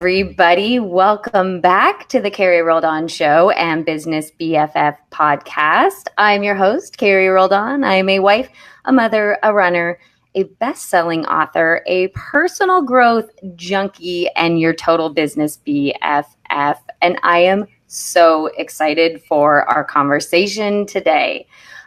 everybody. Welcome back to the Carrie Roldan Show and Business BFF podcast. I'm your host, Carrie Roldan. I am a wife, a mother, a runner, a best-selling author, a personal growth junkie, and your total business BFF. And I am so excited for our conversation today.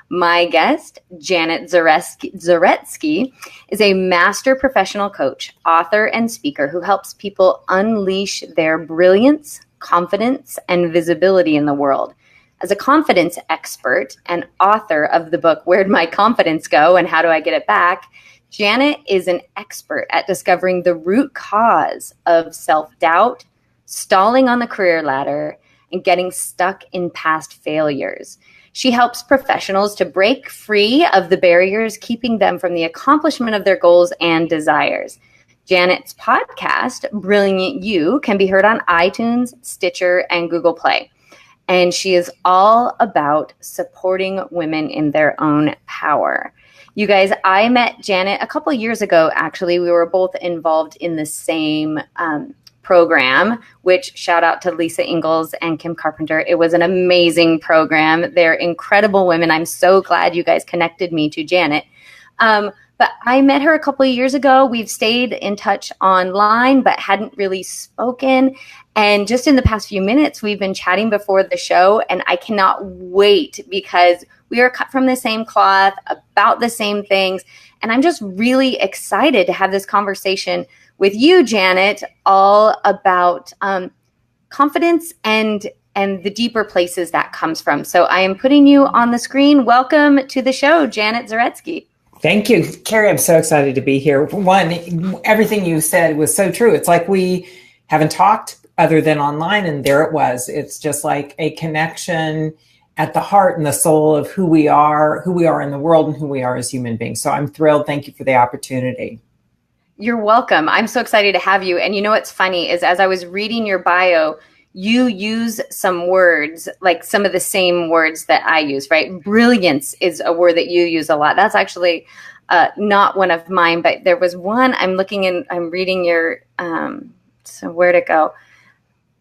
My guest, Janet Zaretsky, is a master professional coach, author, and speaker who helps people unleash their brilliance, confidence, and visibility in the world. As a confidence expert and author of the book, Where'd My Confidence Go and How Do I Get It Back?, Janet is an expert at discovering the root cause of self-doubt, stalling on the career ladder, and getting stuck in past failures. She helps professionals to break free of the barriers keeping them from the accomplishment of their goals and desires. Janet's podcast, Brilliant You, can be heard on iTunes, Stitcher, and Google Play. And she is all about supporting women in their own power. You guys, I met Janet a couple years ago, actually. We were both involved in the same program, which shout out to Lisa Ingalls and Kim Carpenter. It was an amazing program. They're incredible women. I'm so glad you guys connected me to Janet. But I met her a couple of years ago. We've stayed in touch online, but hadn't really spoken. And just in the past few minutes, we've been chatting before the show, and I cannot wait because we are cut from the same cloth, about the same things. And I'm just really excited to have this conversation with you, Janet, all about confidence and the deeper places that comes from. So I am putting you on the screen. Welcome to the show, Janet Zaretsky. Thank you, Carrie. I'm so excited to be here. One, everything you said was so true. It's like we haven't talked other than online, and there it was. It's just like a connection at the heart and the soul of who we are in the world, and who we are as human beings. So I'm thrilled. Thank you for the opportunity. You're welcome. I'm so excited to have you. And you know what's funny is as I was reading your bio, you use some words, like some of the same words that I use, right? Brilliance is a word that you use a lot. That's actually not one of mine, but there was one I'm reading your, so where'd it go?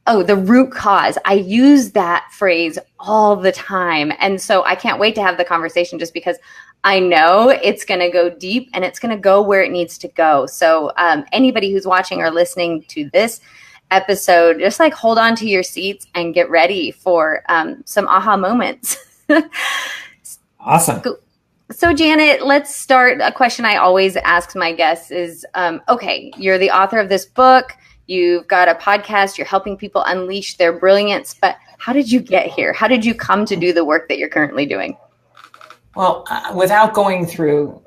Oh, the root cause. I use that phrase all the time. And so I can't wait to have the conversation just because I know it's going to go deep and it's going to go where it needs to go. So anybody who's watching or listening to this episode, just like hold on to your seats and get ready for some aha moments. Awesome. So Janet, let's start. A question I always ask my guests is, okay, you're the author of this book. You've got a podcast. You're helping people unleash their brilliance. But how did you get here? How did you come to do the work that you're currently doing? Well, without going through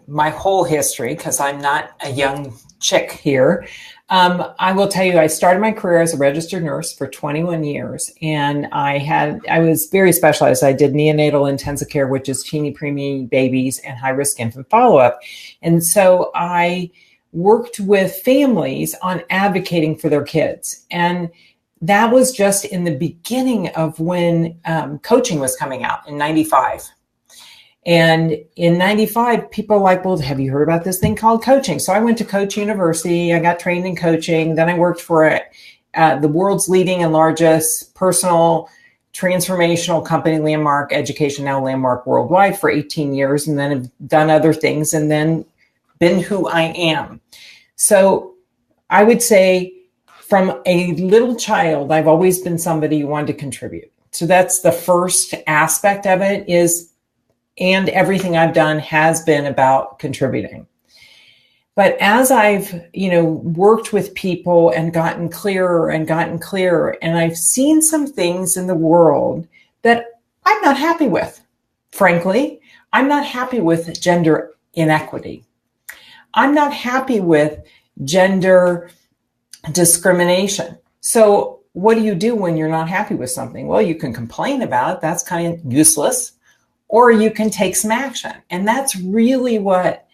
my whole history, because I'm not a young chick here, I will tell you I started my career as a registered nurse for 21 years. And I was very specialized. I did neonatal intensive care, which is teeny preemie babies and high-risk infant follow-up. And so I worked with families on advocating for their kids. And that was just in the beginning of when coaching was coming out in 95. And in 95, people were like, well, have you heard about this thing called coaching? So I went to Coach University. I got trained in coaching. Then I worked for the world's leading and largest personal transformational company, Landmark Education, now Landmark Worldwide, for 18 years. And then have done other things and then been who I am. So I would say from a little child, I've always been somebody who wanted to contribute. So that's the first aspect of it and everything I've done has been about contributing. But as I've, worked with people and gotten clearer, and I've seen some things in the world that I'm not happy with. Frankly, I'm not happy with gender inequity. I'm not happy with gender discrimination. So what do you do when you're not happy with something? Well, you can complain about it. That's kind of useless. Or you can take some action. And that's really what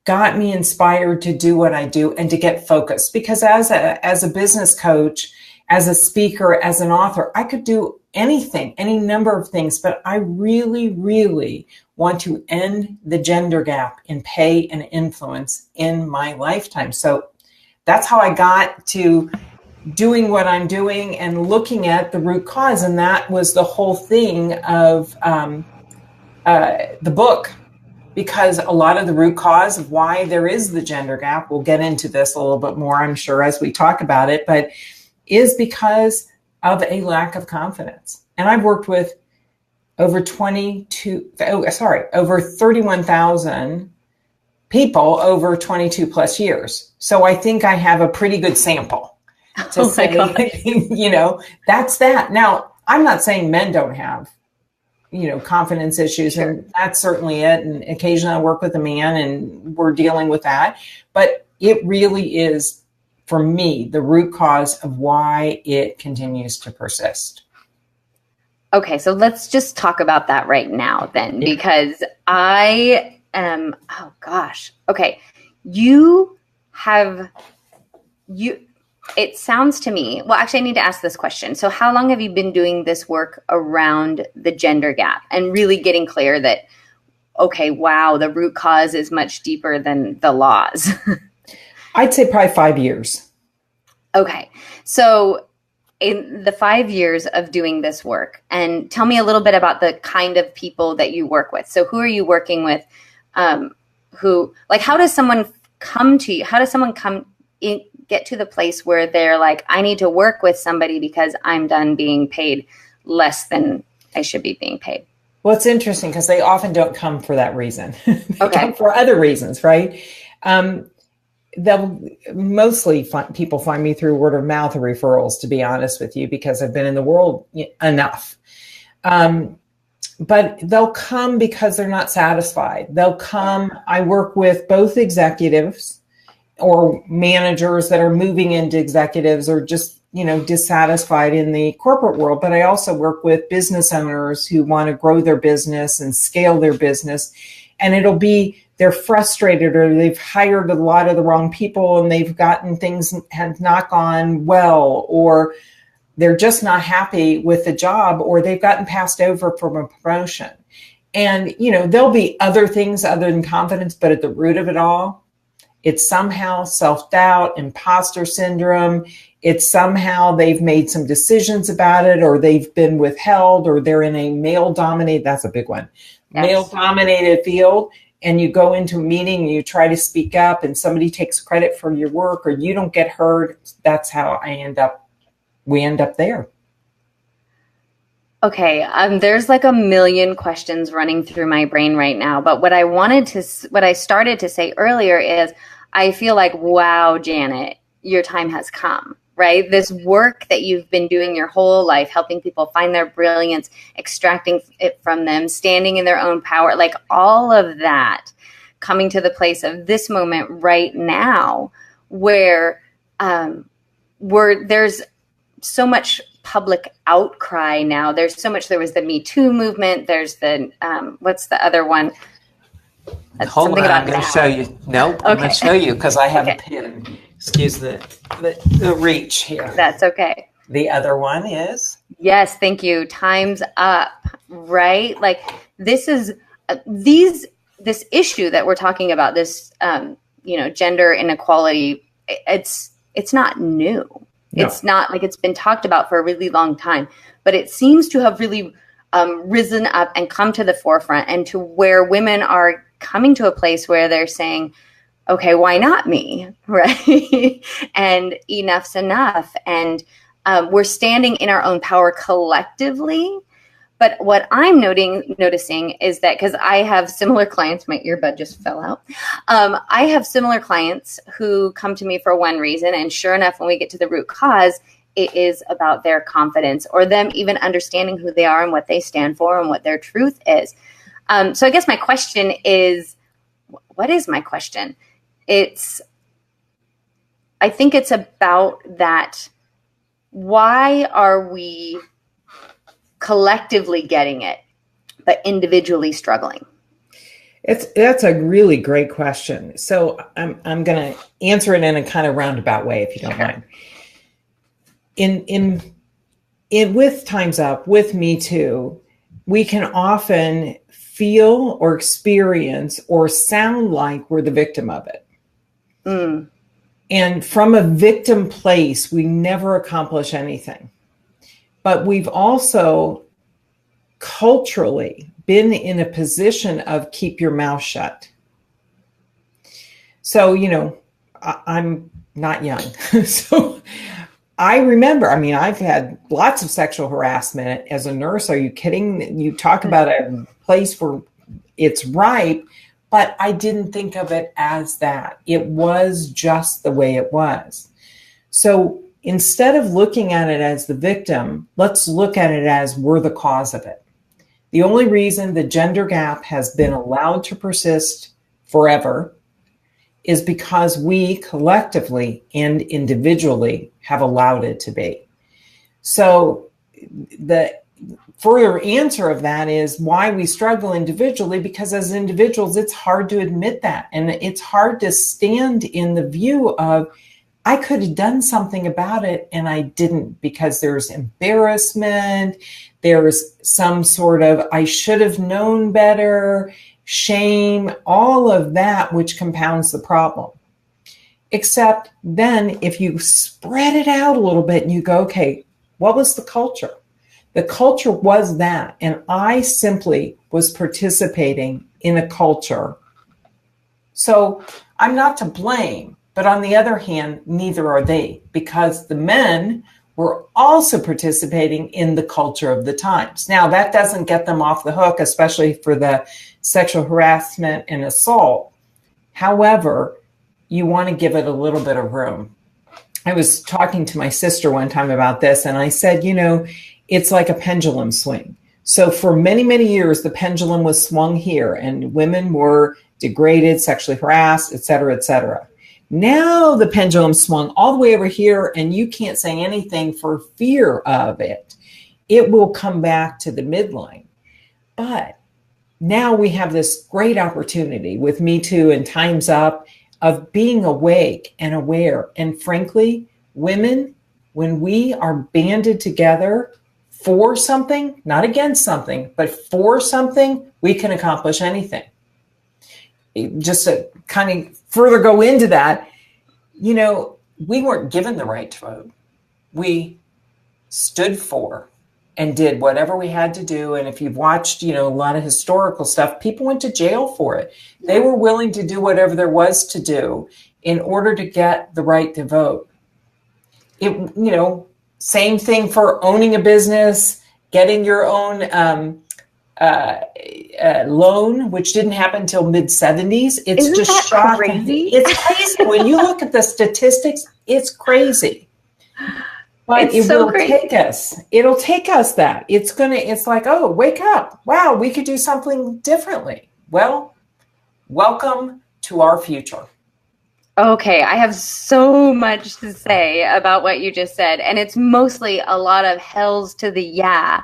got me inspired to do what I do and to get focused. Because as a business coach, as a speaker, as an author, I could do anything, any number of things, but I really, really want to end the gender gap in pay and influence in my lifetime. So that's how I got to doing what I'm doing and looking at the root cause. And that was the whole thing of the book, because a lot of the root cause of why there is the gender gap, we'll get into this a little bit more, I'm sure, as we talk about it, but is because of a lack of confidence. And I've worked with over 31,000 people over 22 plus years. So I think I have a pretty good sample to say, that's that. Now, I'm not saying men don't have, confidence issues, sure. And that's certainly it. And occasionally I work with a man and we're dealing with that. But it really is, for me, the root cause of why it continues to persist. Okay, so let's just talk about that right now then, because I am, okay. It sounds to me, well, actually I need to ask this question. So how long have you been doing this work around the gender gap and really getting clear that, okay, wow, the root cause is much deeper than the laws? I'd say probably 5 years. Okay, so in the 5 years of doing this work, and tell me a little bit about the kind of people that you work with. So who are you working with? How does someone come to you? How does someone get to the place where they're like, I need to work with somebody because I'm done being paid less than I should be being paid? Well, it's interesting because they often don't come for that reason. They come for other reasons, right? They'll mostly people find me through word of mouth or referrals, to be honest with you, because I've been in the world enough. But they'll come because they're not satisfied. They'll come. I work with both executives or managers that are moving into executives or just, dissatisfied in the corporate world. But I also work with business owners who want to grow their business and scale their business. And it'll be they're frustrated or they've hired a lot of the wrong people and they've gotten things have not gone well, or they're just not happy with the job, or they've gotten passed over from a promotion. And, there'll be other things other than confidence, but at the root of it all, it's somehow self-doubt, imposter syndrome. It's somehow they've made some decisions about it, or they've been withheld, or they're in a male-dominated, that's a big one, yes, male-dominated field. And you go into a meeting and you try to speak up and somebody takes credit for your work or you don't get heard. That's how we end up there. Okay. There's like a million questions running through my brain right now. But what I started to say earlier is I feel like, wow, Janet, your time has come, right? This work that you've been doing your whole life, helping people find their brilliance, extracting it from them, standing in their own power, like all of that coming to the place of this moment right now where there's so much public outcry now. There was the Me Too movement. There's the, what's the other one? Hold on, I'm going to show you. No, I'm going to show you because I have a pin. Excuse the reach here. That's okay. The other one is? Yes, thank you. Time's up, right? Like this is this issue that we're talking about, this gender inequality. It's not new. No. It's not like it's been talked about for a really long time, but it seems to have really risen up and come to the forefront, and to where women are coming to a place where they're saying, okay, why not me, right? And enough's enough. And we're standing in our own power collectively. But what I'm noticing is that, because I have similar clients, my earbud just fell out. I have similar clients who come to me for one reason. And sure enough, when we get to the root cause, it is about their confidence or them even understanding who they are and what they stand for and what their truth is. So I guess my question is, what is my question? I think it's about that. Why are we collectively getting it, but individually struggling? That's a really great question. So I'm going to answer it in a kind of roundabout way, if you don't mind. In with Time's Up, with Me Too, we can often feel or experience or sound like we're the victim of it. Mm. And from a victim place, we never accomplish anything. But we've also culturally been in a position of keep your mouth shut. So, I'm not young. So I remember, I've had lots of sexual harassment as a nurse. Are you kidding? You talk about a place where it's ripe, but I didn't think of it as that. It was just the way it was. So instead of looking at it as the victim, let's look at it as we're the cause of it. The only reason the gender gap has been allowed to persist forever is because we collectively and individually have allowed it to be. So the further answer of that is why we struggle individually, because as individuals, it's hard to admit that. And it's hard to stand in the view of, I could have done something about it and I didn't, because there's embarrassment, there's some sort of, I should have known better, shame, all of that, which compounds the problem. Except then if you spread it out a little bit and you go, okay, what was the culture? The culture was that, and I simply was participating in a culture. So I'm not to blame, but on the other hand, neither are they, because the men were also participating in the culture of the times. Now, that doesn't get them off the hook, especially for the sexual harassment and assault. However, you want to give it a little bit of room. I was talking to my sister one time about this, and I said, it's like a pendulum swing. So for many, many years, the pendulum was swung here, and women were degraded, sexually harassed, et cetera, et cetera. Now the pendulum swung all the way over here, and you can't say anything for fear of it. It will come back to the midline. But now we have this great opportunity with Me Too and Time's Up of being awake and aware. And frankly, women, when we are banded together for something, not against something, but for something, we can accomplish anything. Just to kind of further go into that, we weren't given the right to vote. We stood for and did whatever we had to do. And if you've watched, a lot of historical stuff, people went to jail for it. They were willing to do whatever there was to do in order to get the right to vote. Same thing for owning a business, getting your own loan, which didn't happen until mid-70s. It's Isn't just that shocking. Crazy? It's crazy. When you look at the statistics, it's crazy. But it will take us. It'll take us that. It's like, oh, wake up. Wow, we could do something differently. Well, welcome to our future. Okay, I have so much to say about what you just said, and it's mostly a lot of hells to the yeah.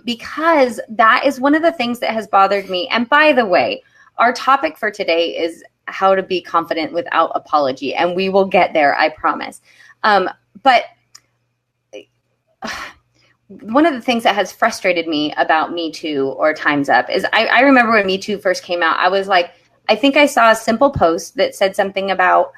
Because that is one of the things that has bothered me. And by the way, our topic for today is how to be confident without apology. And we will get there, I promise. But one of the things that has frustrated me about Me Too or Time's Up is I remember when Me Too first came out, I was like, I think I saw a simple post that said something about,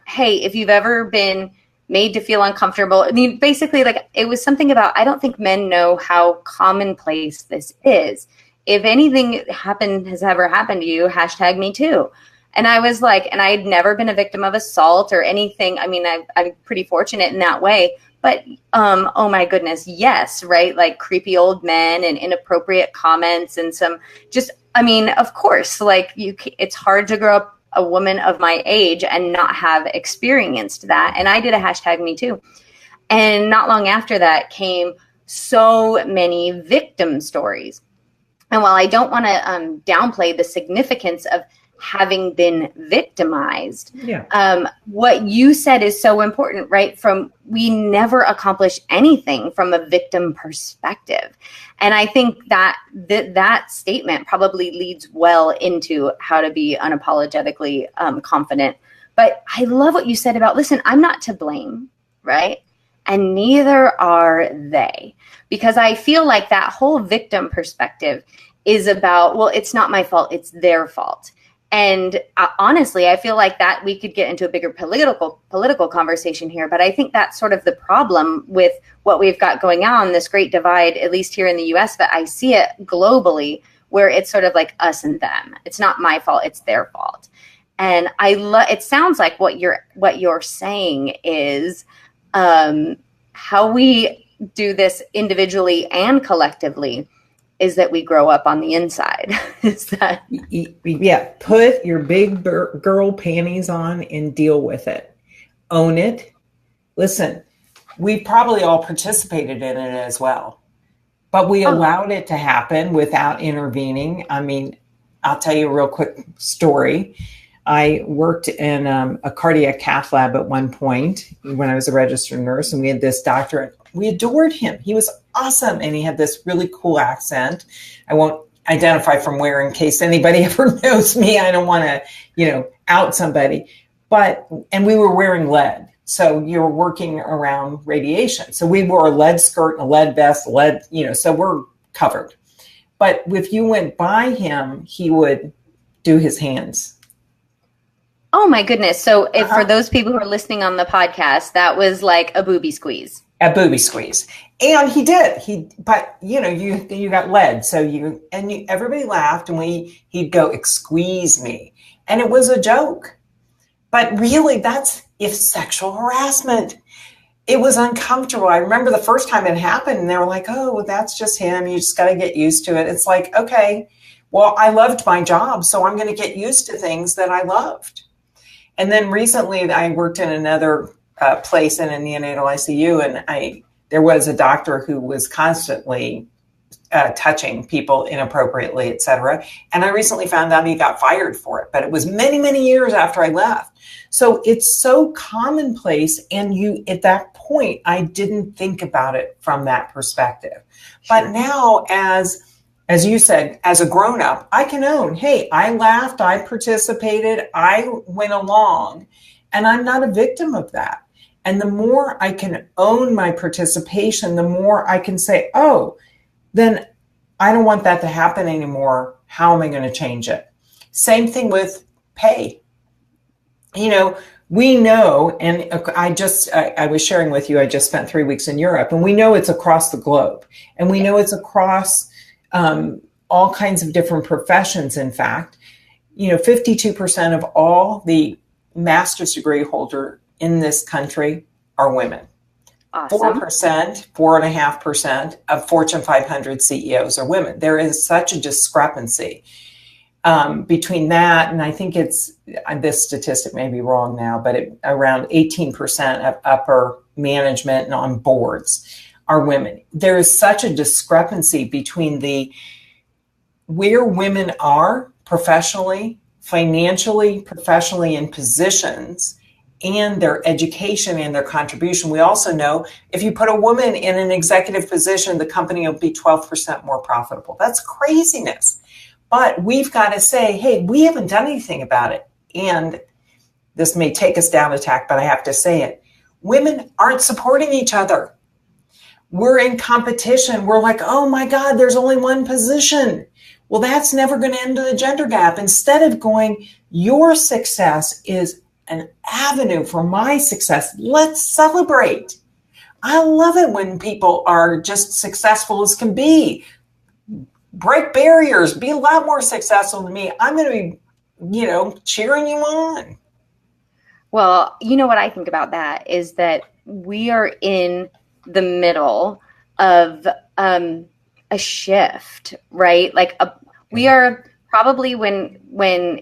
hey, if you've ever been made to feel uncomfortable. Basically, like, it was something about, I don't think men know how commonplace this is. If anything has ever happened to you, hashtag Me Too. And I was like, and I had never been a victim of assault or anything. I'm pretty fortunate in that way. But, oh my goodness, yes, right? Like creepy old men and inappropriate comments and some of course, like it's hard to grow up a woman of my age and not have experienced that. And I did a hashtag Me Too. And not long after that came so many victim stories. And while I don't want to downplay the significance of having been victimized, what you said is so important, right? We never accomplish anything from a victim perspective. And I think that statement probably leads well into how to be unapologetically confident. But I love what you said about, listen, I'm not to blame, right? And neither are they. Because I feel like that whole victim perspective is about, well, it's not my fault, it's their fault. And honestly, I feel like that we could get into a bigger political conversation here. But I think that's sort of the problem with what we've got going on, this great divide, at least here in the US, but I see it globally, where it's sort of like us and them. It's not my fault, it's their fault. And it sounds like what you're saying is how we do this individually and collectively is that we grow up on the inside. Is that? Yeah. Put your big girl panties on and deal with it. Own it. Listen, we probably all participated in it as well, but we allowed it to happen without intervening. I mean, I'll tell you a real quick story. I worked in a cardiac cath lab at one point when I was a registered nurse, and we had this doctor, and we adored him. He was awesome, and he had this really cool accent. I won't identify from where in case anybody ever knows me. I don't want to, out somebody. And we were wearing lead. So you're working around radiation. So we wore a lead skirt and a lead vest, so we're covered. But if you went by him, he would do his hands. Oh my goodness. So if for those people who are listening on the podcast, that was like a booby squeeze. A booby squeeze. And he did. You got lead. So everybody laughed, and he'd go, "Squeeze me." And it was a joke. But really, that's sexual harassment. It was uncomfortable. I remember the first time it happened, and they were like, "Oh, well, that's just him. You just got to get used to it." It's like, okay, well, I loved my job, so I'm going to get used to things that I loved. And then recently I worked in another place in a neonatal ICU, and there was a doctor who was constantly touching people inappropriately, et cetera. And I recently found out he got fired for it, but it was many, many years after I left. So it's so commonplace. And at that point, I didn't think about it from that perspective. Sure. But now, as you said, as a grown-up, I can own, hey, I laughed, I participated, I went along, and I'm not a victim of that. And the more I can own my participation, the more I can say, oh, then I don't want that to happen anymore. How am I going to change it? Same thing with pay. We know, and I was sharing with you, I just spent 3 weeks in Europe, and we know it's across the globe, and we know it's across all kinds of different professions. In fact, 52% of all the master's degree holder in this country are women. Awesome. 4.5% of Fortune 500 CEOs are women. There is such a discrepancy between that, and I think this statistic may be wrong now, but around 18% of upper management and on boards are women. There is such a discrepancy between where women are professionally, financially, professionally in positions, and their education and their contribution. We also know if you put a woman in an executive position, the company will be 12% more profitable. That's craziness. But we've got to say, hey, we haven't done anything about it. And this may take us down a tack, but I have to say it. Women aren't supporting each other. We're in competition. We're like, oh my God, there's only one position. Well, that's never going to end the gender gap. Instead of going, your success is an avenue for my success. Let's celebrate. I love it when people are just successful as can be. Break barriers, be a lot more successful than me. I'm going to be, cheering you on. Well, what I think about that is that we are in the middle of a shift, right? We are probably when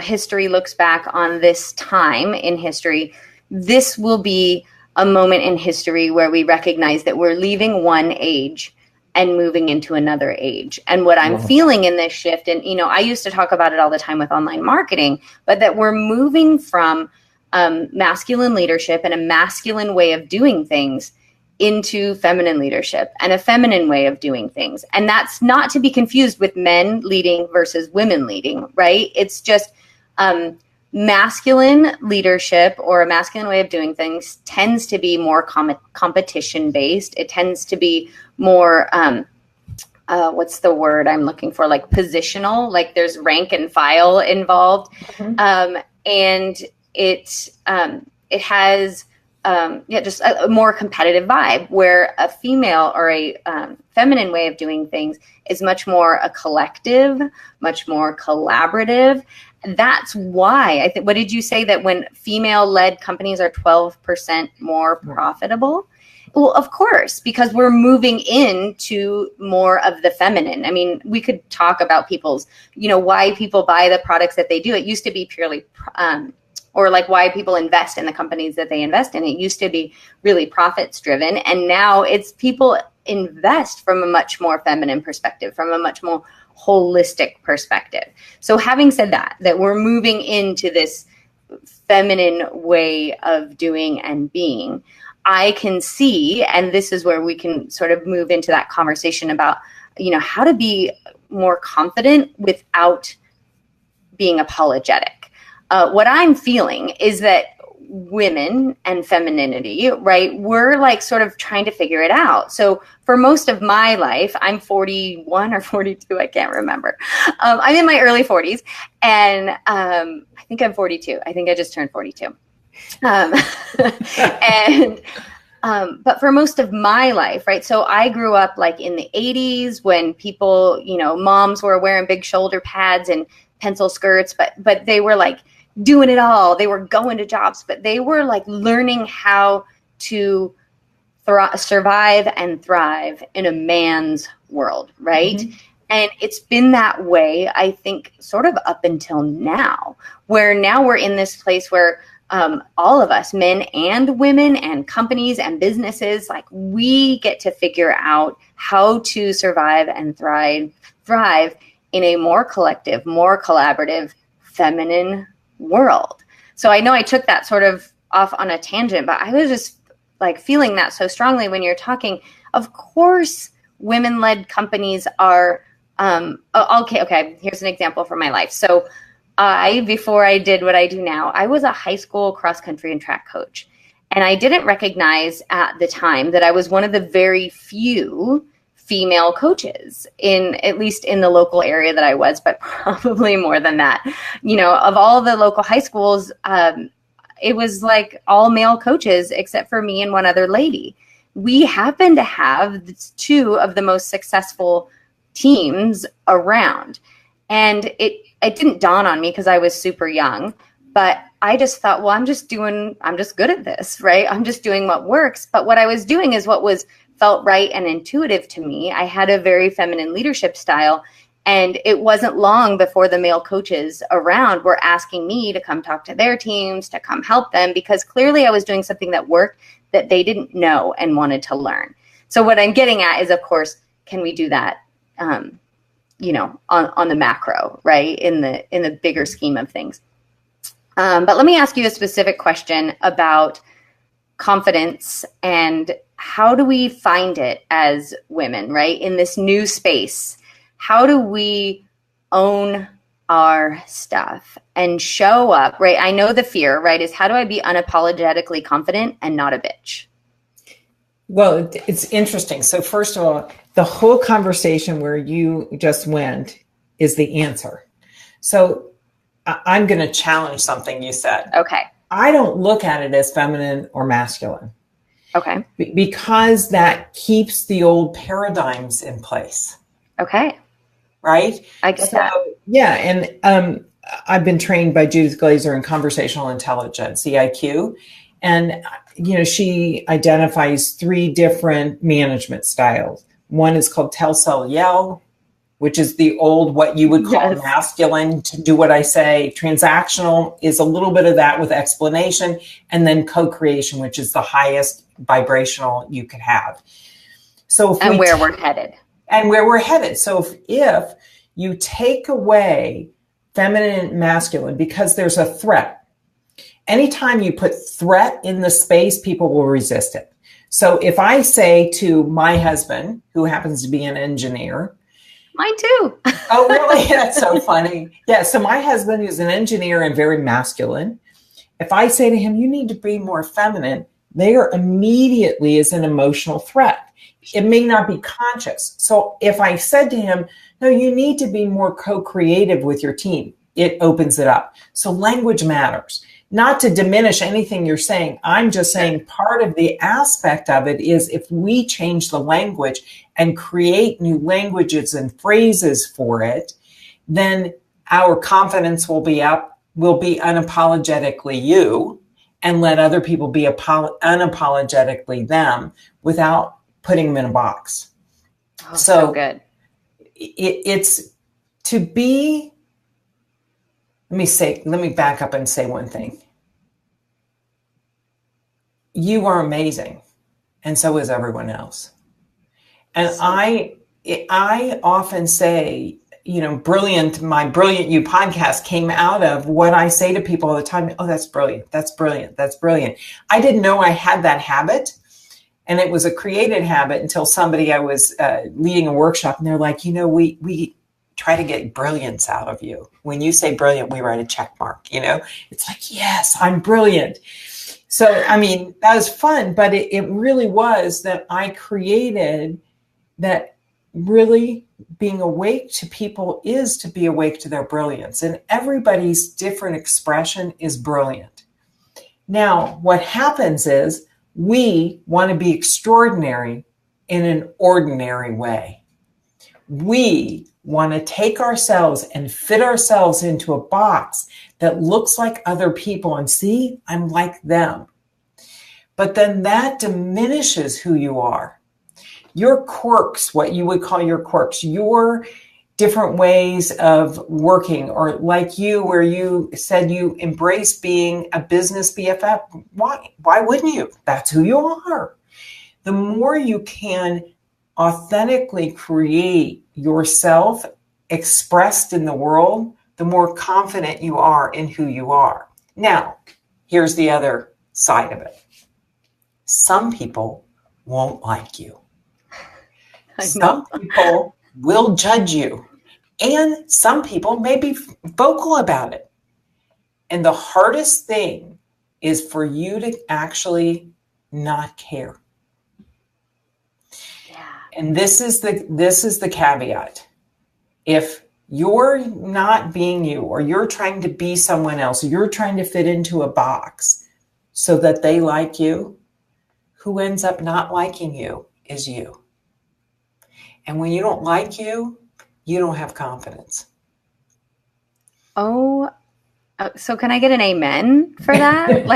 history looks back on this time in history, this will be a moment in history where we recognize that we're leaving one age and moving into another age. And what I'm feeling in this shift, and I used to talk about it all the time with online marketing, but that we're moving from masculine leadership and a masculine way of doing things into feminine leadership and a feminine way of doing things. And that's not to be confused with men leading versus women leading, right? It's just masculine leadership or a masculine way of doing things tends to be more competition based. It tends to be more what's the word I'm looking for? Like positional, like there's rank and file involved. And it has, just a more competitive vibe, where a female or a feminine way of doing things is much more a collective, much more collaborative. That's why I think, what did you say, that when female-led companies are 12% more profitable? Well, of course, because we're moving into more of the feminine. I mean, we could talk about people's, why people buy the products that they do. It used to be purely, or like why people invest in the companies that they invest in. It used to be really profits driven. And now it's people invest from a much more feminine perspective, from a much more holistic perspective. So having said that we're moving into this feminine way of doing and being, I can see, and this is where we can sort of move into that conversation about, how to be more confident without being apologetic. What I'm feeling is that women and femininity, right, we're like sort of trying to figure it out. So for most of my life, I'm 41 or 42, I can't remember. I'm in my early 40s, and I think I'm 42. I think I just turned 42. But for most of my life, right, so I grew up like in the 80s when people, moms were wearing big shoulder pads and pencil skirts, but they were like doing it all. They were going to jobs, but they were like learning how to survive and thrive in a man's world, right? And it's been that way, I think, sort of up until now, where now we're in this place where all of us, men and women and companies and businesses, like we get to figure out how to survive and thrive in a more collective, more collaborative, feminine world. So I know I took that sort of off on a tangent, but I was just like feeling that so strongly when you're talking. Of course, women-led companies are, okay, here's an example from my life. So before I did what I do now, I was a high school cross country and track coach. And I didn't recognize at the time that I was one of the very few female coaches at least in the local area that I was, but probably more than that. Of all the local high schools, it was like all male coaches except for me and one other lady. We happened to have two of the most successful teams around. And it didn't dawn on me because I was super young, but I just thought, well, I'm just good at this, right? I'm just doing what works. But what I was doing is what felt right and intuitive to me. I had a very feminine leadership style, and it wasn't long before the male coaches around were asking me to come talk to their teams, to come help them, because clearly I was doing something that worked that they didn't know and wanted to learn. So what I'm getting at is, of course, can we do that on the macro, right? In the bigger scheme of things. But let me ask you a specific question about confidence and how do we find it as women, right? In this new space, how do we own our stuff and show up, right? I know the fear, right, is how do I be unapologetically confident and not a bitch? Well, it's interesting. So first of all, the whole conversation where you just went is the answer. So I'm going to challenge something you said. Okay. I don't look at it as feminine or masculine. Okay. Because that keeps the old paradigms in place. Okay. Right? I get that. Yeah. And I've been trained by Judith Glaser in conversational intelligence, EIQ. And, she identifies 3 different management styles. One is called tell, sell, yell, which is the old, what you would call masculine, to do what I say. Transactional is a little bit of that with explanation. And then co-creation, which is the highest vibrational you could have. So where we're headed. And where we're headed. So if you take away feminine and masculine, because there's a threat, anytime you put threat in the space, people will resist it. So if I say to my husband, who happens to be an engineer. Mine too. Oh, really? That's so funny. Yeah. So my husband is an engineer and very masculine. If I say to him, you need to be more feminine, there immediately is an emotional threat. It may not be conscious. So if I said to him, no, you need to be more co-creative with your team, it opens it up. So language matters. Not to diminish anything you're saying. I'm just saying part of the aspect of it is if we change the language and create new languages and phrases for it, then our confidence will be up. We'll be unapologetically you and let other people be unapologetically them without putting them in a box. Oh, so good. It's to be, let me back up and say one thing. You are amazing, and so is everyone else. And I often say, brilliant, my Brilliant You podcast came out of what I say to people all the time. Oh, that's brilliant. That's brilliant. That's brilliant. I didn't know I had that habit. And it was a created habit until I was leading a workshop, and they're like, we try to get brilliance out of you. When you say brilliant, we write a check mark, It's like, yes, I'm brilliant. So, that was fun, but it really was that I created that. Really being awake to people is to be awake to their brilliance, and everybody's different expression is brilliant. Now, what happens is we want to be extraordinary in an ordinary way. We want to take ourselves and fit ourselves into a box that looks like other people and see, I'm like them. But then that diminishes who you are. Your quirks, what you would call your quirks, your different ways of working, or like you, where you said you embrace being a business BFF. Why wouldn't you? That's who you are. The more you can authentically create yourself expressed in the world, the more confident you are in who you are. Now, here's the other side of it. Some people won't like you. Some people will judge you, and some people may be vocal about it. And the hardest thing is for you to actually not care. Yeah. And this is the caveat. If you're not being you, or you're trying to be someone else, or you're trying to fit into a box so that they like you, who ends up not liking you is you. And when you don't like you, you don't have confidence. Oh, so can I get an amen for that?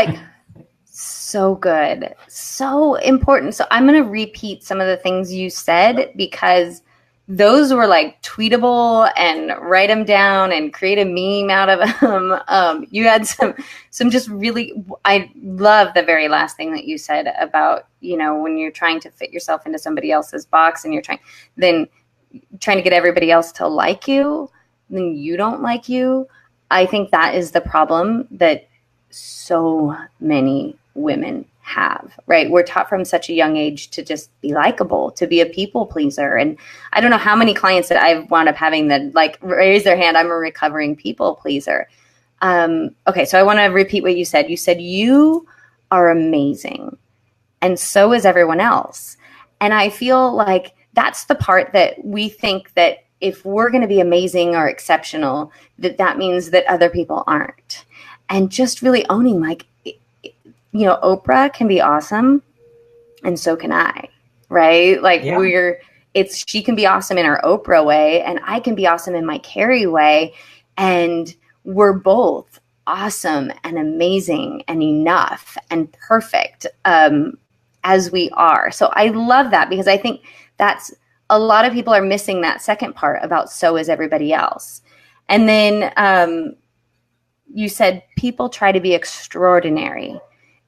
So good. So important. So I'm going to repeat some of the things you said, because those were tweetable, and write them down and create a meme out of them. You had some just really, I love the very last thing that you said about, when you're trying to fit yourself into somebody else's box, and you're trying to get everybody else to like you, then you don't like you. I think that is the problem that so many women have, right? We're taught from such a young age to just be likable, to be a people pleaser. And I don't know how many clients that I've wound up having that raise their hand, I'm a recovering people pleaser. Okay, so I want to repeat what you said. You said you are amazing, and so is everyone else. And I feel like that's the part that we think that if we're going to be amazing or exceptional, that means that other people aren't. And just really owning, Oprah can be awesome, and so can I, right? She can be awesome in her Oprah way, and I can be awesome in my Carrie way. And we're both awesome and amazing and enough and perfect as we are. So I love that, because I think that's a lot of people are missing that second part about so is everybody else. And then you said people try to be extraordinary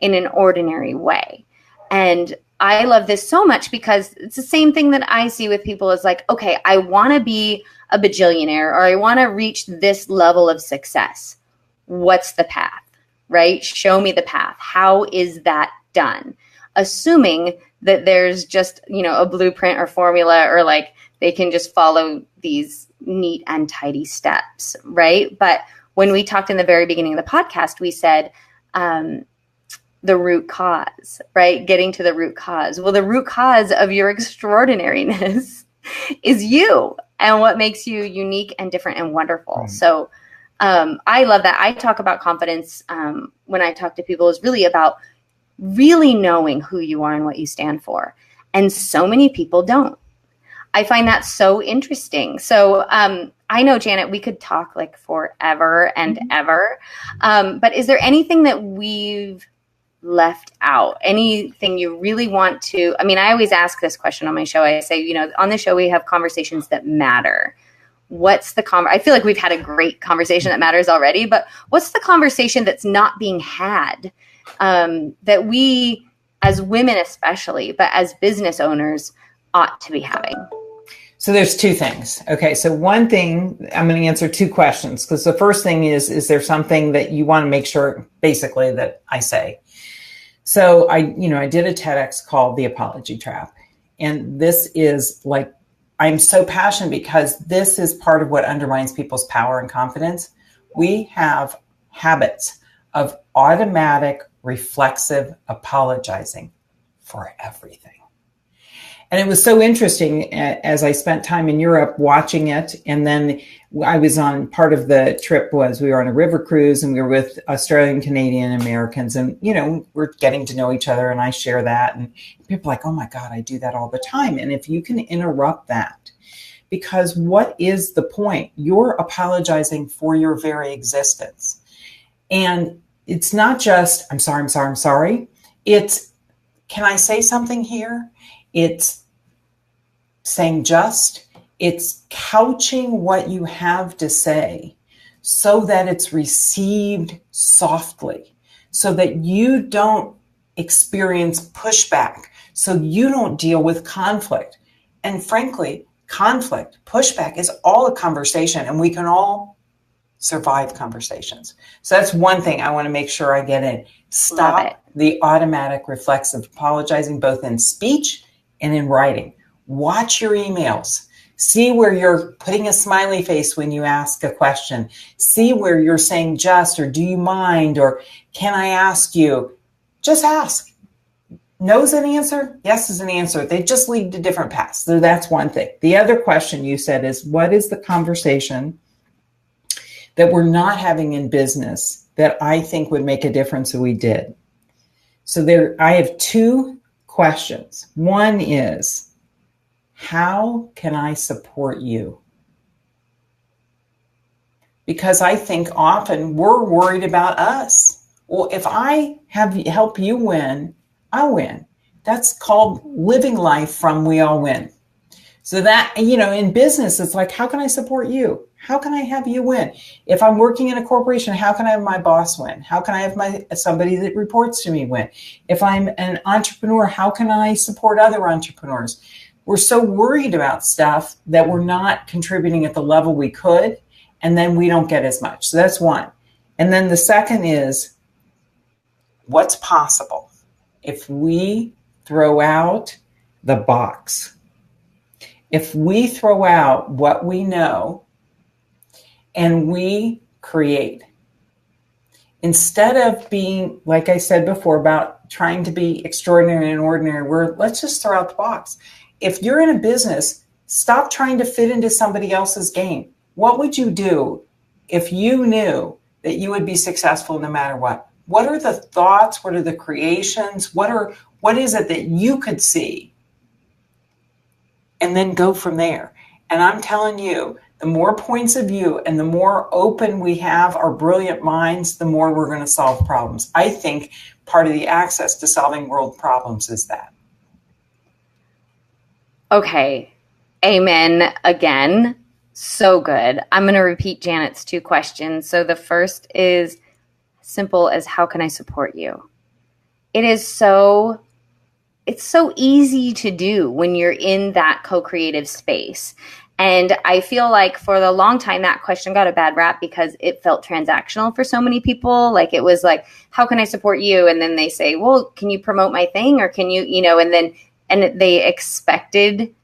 in an ordinary way. And I love this so much, because it's the same thing that I see with people is okay, I want to be a bajillionaire, or I want to reach this level of success. What's the path, right? Show me the path. How is that done? Assuming that there's just, a blueprint or formula, or they can just follow these neat and tidy steps, right? But when we talked in the very beginning of the podcast, we said, the root cause, right? Getting to the root cause. Well, the root cause of your extraordinariness is you and what makes you unique and different and wonderful. Right. So I love that. I talk about confidence when I talk to people is really about really knowing who you are and what you stand for. And so many people don't. I find that so interesting. So I know, Janet, we could talk like forever and ever. But is there anything that we've left out? Anything you really want to? I mean, I always ask this question on my show. I say, you know, on the show, we have conversations that matter. What's the I feel like we've had a great conversation that matters already, but what's the conversation that's not being had that we, as women especially, but as business owners, ought to be having? So there's two things. Okay. So one thing, I'm going to answer two questions, because the first thing is there something that you want to make sure basically that I say? So I did a TEDx called The Apology Trap. And this is like, I'm so passionate because this is part of what undermines people's power and confidence. We have habits of automatic, reflexive apologizing for everything. And it was so interesting as I spent time in Europe watching it. And then I was on, part of the trip was we were on a river cruise and we were with Australian, Canadian, Americans. And, you know, we're getting to know each other and I share that. And people are like, oh my God, I do that all the time. And if you can interrupt that, because what is the point? You're apologizing for your very existence. And it's not just, I'm sorry. It's, can I say something here? It's saying it's couching what you have to say so that it's received softly, so that you don't experience pushback, so you don't deal with conflict. And frankly, conflict, pushback is all a conversation, and we can all survive conversations. So that's one thing I want to make sure I get in. Stop the automatic reflexive apologizing, both in speech and in writing. Watch your emails. See where you're putting a smiley face when you ask a question. See where you're saying just, or do you mind, or can I ask you? Just ask. No is an answer. Yes is an answer. They just lead to different paths. So that's one thing. The other question you said is, what is the conversation that we're not having in business that I think would make a difference if we did? So I have two questions. One is, how can I support you? Because I think often we're worried about us. Well, if I help you win, I win. That's called living life from we all win. So that, in business, it's like, how can I support you? How can I have you win? If I'm working in a corporation, how can I have my boss win? How can I have somebody that reports to me win? If I'm an entrepreneur, how can I support other entrepreneurs? We're so worried about stuff that we're not contributing at the level we could, and then we don't get as much. So that's one. And then the second is, what's possible if we throw out the box? If we throw out what we know and we create, instead of being, like I said before, about trying to be extraordinary and ordinary, let's just throw out the box. If you're in a business, stop trying to fit into somebody else's game. What would you do if you knew that you would be successful no matter what? What are the thoughts? What are the creations? What is it that you could see? And then go from there. And I'm telling you, the more points of view and the more open we have our brilliant minds, the more we're going to solve problems. I think part of the access to solving world problems is that. Okay. Amen again. So good. I'm going to repeat Janet's two questions. So the first is simple as, how can I support you? It's so easy to do when you're in that co-creative space. And I feel like for the long time, that question got a bad rap because it felt transactional for so many people. Like it was like, how can I support you? And then they say, well, can you promote my thing? Or can you, and they expected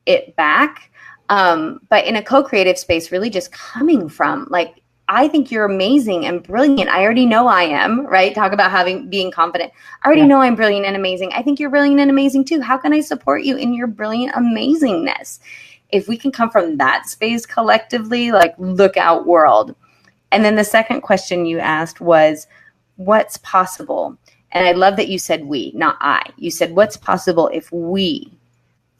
it back. But in a co-creative space, really just coming from like, I think you're amazing and brilliant. I already know I am, right? Talk about being confident. I already know I'm brilliant and amazing. I think you're brilliant and amazing too. How can I support you in your brilliant amazingness? If we can come from that space collectively, like, look out, world. And then the second question you asked was, what's possible? And I love that you said we, not I. You said, what's possible if we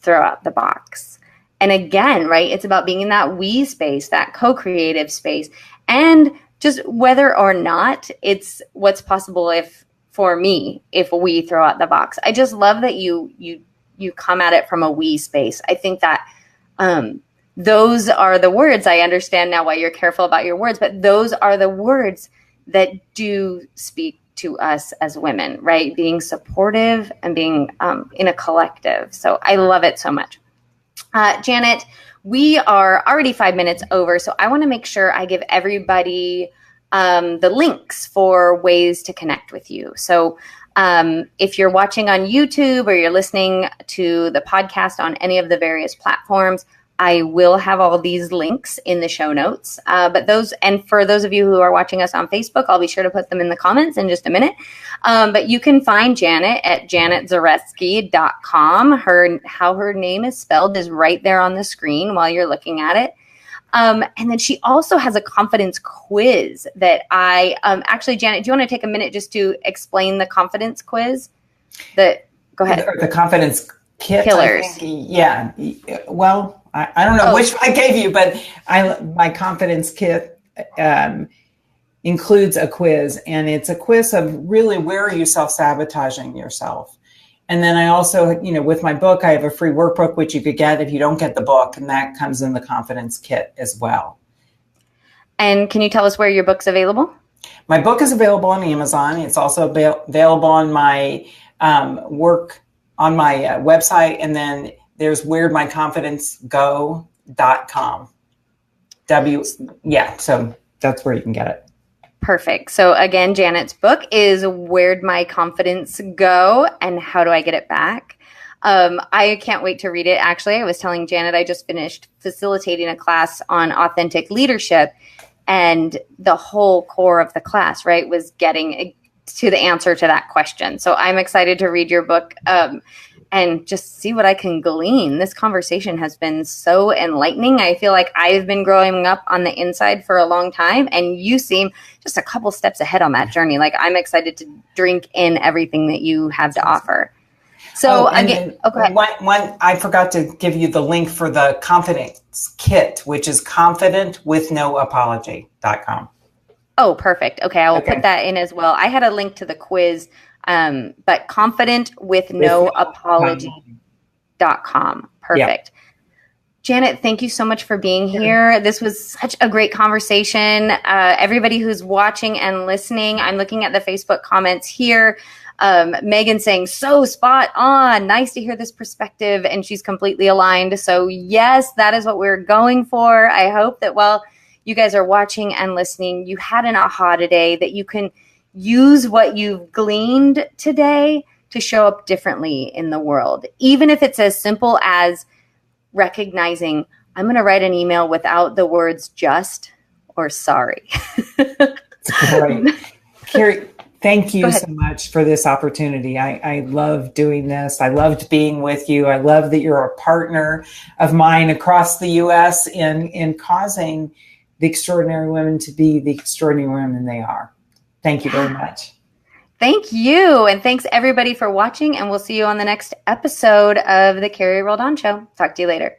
throw out the box? And again, right, it's about being in that we space, that co-creative space, and just whether or not it's what's possible if, for me, if we throw out the box. I just love that you come at it from a we space. I think that those are the words. I understand now why you're careful about your words, but those are the words that do speak to us as women, right? Being supportive and being in a collective. So I love it so much. Janet, we are already 5 minutes over, so I want to make sure I give everybody the links for ways to connect with you. So if you're watching on YouTube or you're listening to the podcast on any of the various platforms, I will have all these links in the show notes. And for those of you who are watching us on Facebook, I'll be sure to put them in the comments in just a minute. But you can find Janet at janetZaretsky.com. How her name is spelled is right there on the screen while you're looking at it. And then she also has a confidence quiz that actually, Janet, do you want to take a minute just to explain the confidence quiz? Go ahead. The confidence kit. Killers. Yeah. Well, I don't know which I gave you, but my confidence kit includes a quiz, and it's a quiz of really, where are you self-sabotaging yourself? And then I also, with my book, I have a free workbook, which you could get if you don't get the book, and that comes in the confidence kit as well. And can you tell us where your book's available? My book is available on Amazon. It's also available on my on my website, and then there's where'dmyconfidencego.com. So that's where you can get it. Perfect. So again, Janet's book is Where'd My Confidence Go and How Do I Get It Back? I can't wait to read it. Actually, I was telling Janet, I just finished facilitating a class on authentic leadership, and the whole core of the class, right, was getting to the answer to that question. So I'm excited to read your book and just see what I can glean. This conversation has been so enlightening. I feel like I've been growing up on the inside for a long time, and you seem just a couple steps ahead on that journey. Like, I'm excited to drink in everything that you have to offer. So go ahead. One, I forgot to give you the link for the confidence kit, which is confidentwithnoapology.com. Oh, perfect. Okay, I will put that in as well. I had a link to the quiz, but confidentwithnoapology.com. Perfect. Yeah. Janet, thank you so much for being here. This was such a great conversation. Everybody who's watching and listening, I'm looking at the Facebook comments here. Megan saying, so spot on. Nice to hear this perspective. And she's completely aligned. So yes, that is what we're going for. I hope that while you guys are watching and listening, you had an aha today, that you can use what you've gleaned today to show up differently in the world. Even if it's as simple as recognizing, I'm going to write an email without the words just or sorry. Great. Carrie, thank you so much for this opportunity. I love doing this. I loved being with you. I love that you're a partner of mine across the U.S. in causing the extraordinary women to be the extraordinary women they are. Thank you very much. Thank you. And thanks everybody for watching. And we'll see you on the next episode of the Carrie Roldan Show. Talk to you later.